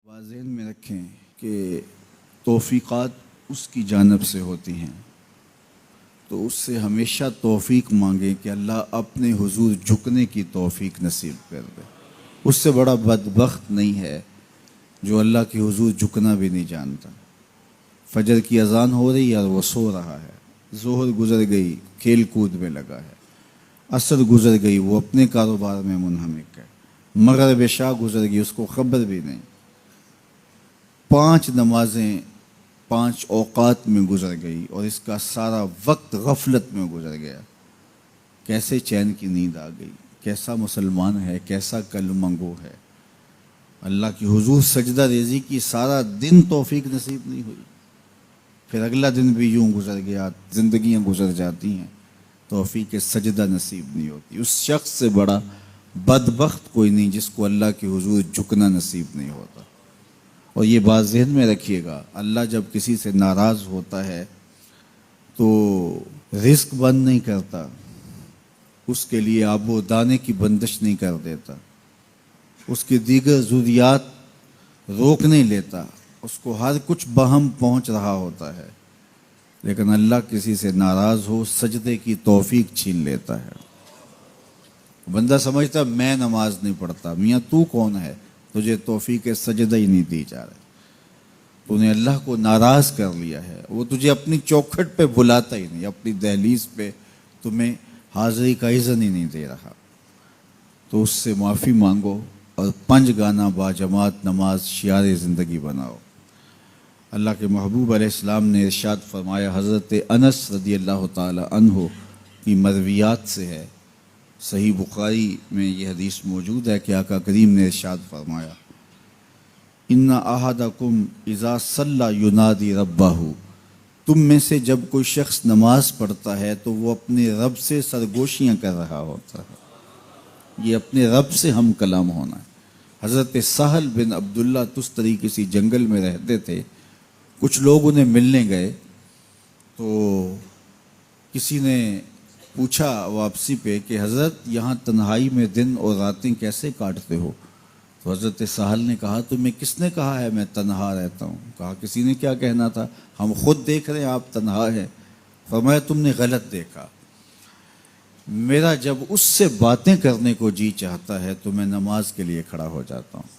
ذہن میں رکھیں کہ توفیقات اس کی جانب سے ہوتی ہیں، تو اس سے ہمیشہ توفیق مانگیں کہ اللہ اپنے حضور جھکنے کی توفیق نصیب کر دے۔ اس سے بڑا بدبخت نہیں ہے جو اللہ کے حضور جھکنا بھی نہیں جانتا۔ فجر کی اذان ہو رہی ہے اور وہ سو رہا ہے، ظہر گزر گئی کھیل کود میں لگا ہے، عصر گزر گئی وہ اپنے کاروبار میں منہمک ہے، مغرب عشاء گزر گئی اس کو خبر بھی نہیں، 5 نمازیں 5 اوقات میں گزر گئی اور اس کا سارا وقت غفلت میں گزر گیا۔ کیسے چین کی نیند آ گئی، کیسا مسلمان ہے، کیسا کلمہ گو ہے۔ اللہ کی حضور سجدہ ریزی کی سارا دن توفیق نصیب نہیں ہوئی، پھر اگلا دن بھی یوں گزر گیا، زندگیاں گزر جاتی ہیں، توفیق سجدہ نصیب نہیں ہوتی۔ اس شخص سے بڑا بدبخت کوئی نہیں جس کو اللہ کے حضور جھکنا نصیب نہیں ہوتا۔ اور یہ بات ذہن میں رکھیے گا، اللہ جب کسی سے ناراض ہوتا ہے تو رزق بند نہیں کرتا، اس کے لیے آب و دانے کی بندش نہیں کر دیتا، اس کی دیگر ضروریات روک نہیں لیتا، اس کو ہر کچھ بہم پہنچ رہا ہوتا ہے، لیکن اللہ کسی سے ناراض ہو سجدے کی توفیق چھین لیتا ہے۔ بندہ سمجھتا میں نماز نہیں پڑھتا، میاں تو کون ہے، تجھے توفیق سجدہ ہی نہیں دی جا رہی، تو نے اللہ کو ناراض کر لیا ہے، وہ تجھے اپنی چوکھٹ پہ بلاتا ہی نہیں، اپنی دہلیز پہ تمہیں حاضری کا اذن ہی نہیں دے رہا، تو اس سے معافی مانگو اور 5 گانا باجماعت نماز شعار زندگی بناؤ۔ اللہ کے محبوب علیہ السلام نے ارشاد فرمایا، حضرت انس رضی اللہ تعالی عنہ کی مرویات سے ہے، صحیح بخاری میں یہ حدیث موجود ہے کہ آقا کریم نے ارشاد فرمایا، ان احدکم اذا صلی ینادی ربہ، تم میں سے جب کوئی شخص نماز پڑھتا ہے تو وہ اپنے رب سے سرگوشیاں کر رہا ہوتا ہے، یہ اپنے رب سے ہم کلام ہونا ہے۔ حضرت سہل بن عبداللہ تستری کسی جنگل میں رہتے تھے، کچھ لوگ انہیں ملنے گئے تو کسی نے پوچھا واپسی پہ کہ حضرت یہاں تنہائی میں دن اور راتیں کیسے کاٹتے ہو؟ تو حضرت سہل نے کہا تمہیں کس نے کہا ہے میں تنہا رہتا ہوں؟ کہا کسی نے کیا کہنا تھا، ہم خود دیکھ رہے ہیں آپ تنہا ہیں۔ فرمایا تم نے غلط دیکھا، میرا جب اس سے باتیں کرنے کو جی چاہتا ہے تو میں نماز کے لیے کھڑا ہو جاتا ہوں،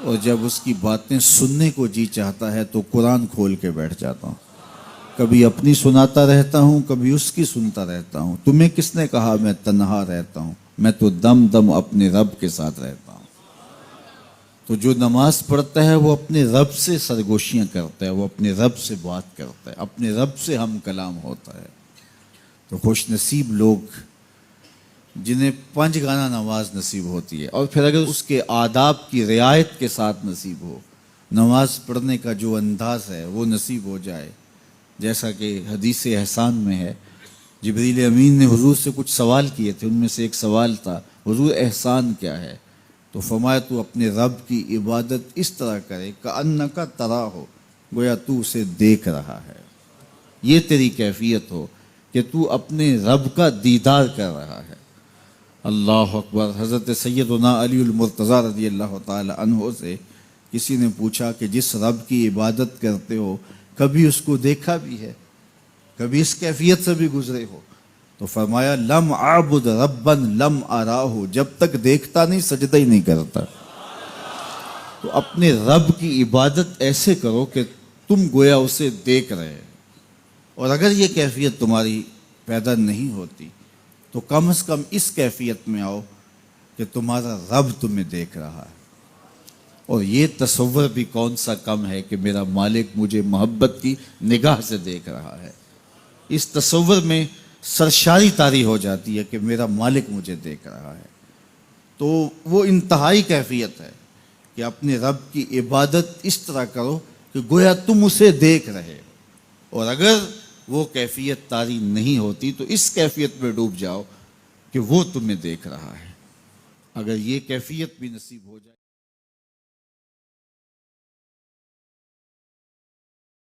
اور جب اس کی باتیں سننے کو جی چاہتا ہے تو قرآن کھول کے بیٹھ جاتا ہوں، کبھی اپنی سناتا رہتا ہوں کبھی اس کی سنتا رہتا ہوں۔ تمہیں کس نے کہا میں تنہا رہتا ہوں، میں تو دم دم اپنے رب کے ساتھ رہتا ہوں۔ تو جو نماز پڑھتا ہے وہ اپنے رب سے سرگوشیاں کرتا ہے، وہ اپنے رب سے بات کرتا ہے، اپنے رب سے ہم کلام ہوتا ہے۔ تو خوش نصیب لوگ جنہیں 5 گانا نماز نصیب ہوتی ہے، اور پھر اگر اس کے آداب کی رعایت کے ساتھ نصیب ہو، نماز پڑھنے کا جو انداز ہے وہ نصیب ہو جائے، جیسا کہ حدیث احسان میں ہے، جبریل امین نے حضور سے کچھ سوال کیے تھے، ان میں سے ایک سوال تھا حضور احسان کیا ہے؟ تو فرمایا تو اپنے رب کی عبادت اس طرح کرے کأنک تراہ، گویا تو اسے دیکھ رہا ہے، یہ تیری کیفیت ہو کہ تو اپنے رب کا دیدار کر رہا ہے۔ اللہ اکبر۔ حضرت سیدنا علی المرتضیٰ رضی اللہ تعالی عنہ سے کسی نے پوچھا کہ جس رب کی عبادت کرتے ہو کبھی اس کو دیکھا بھی ہے، کبھی اس کیفیت سے بھی گزرے ہو؟ تو فرمایا لم اعبد ربا لم اراہ، جب تک دیکھتا نہیں سجدہ ہی نہیں کرتا۔ تو اپنے رب کی عبادت ایسے کرو کہ تم گویا اسے دیکھ رہے، اور اگر یہ کیفیت تمہاری پیدا نہیں ہوتی تو کم از کم اس کیفیت میں آؤ کہ تمہارا رب تمہیں دیکھ رہا ہے۔ اور یہ تصور بھی کون سا کم ہے کہ میرا مالک مجھے محبت کی نگاہ سے دیکھ رہا ہے، اس تصور میں سرشاری طاری ہو جاتی ہے کہ میرا مالک مجھے دیکھ رہا ہے۔ تو وہ انتہائی کیفیت ہے کہ اپنے رب کی عبادت اس طرح کرو کہ گویا تم اسے دیکھ رہے ہو، اور اگر وہ کیفیت طاری نہیں ہوتی تو اس کیفیت میں ڈوب جاؤ کہ وہ تمہیں دیکھ رہا ہے۔ اگر یہ کیفیت بھی نصیب ہو جائے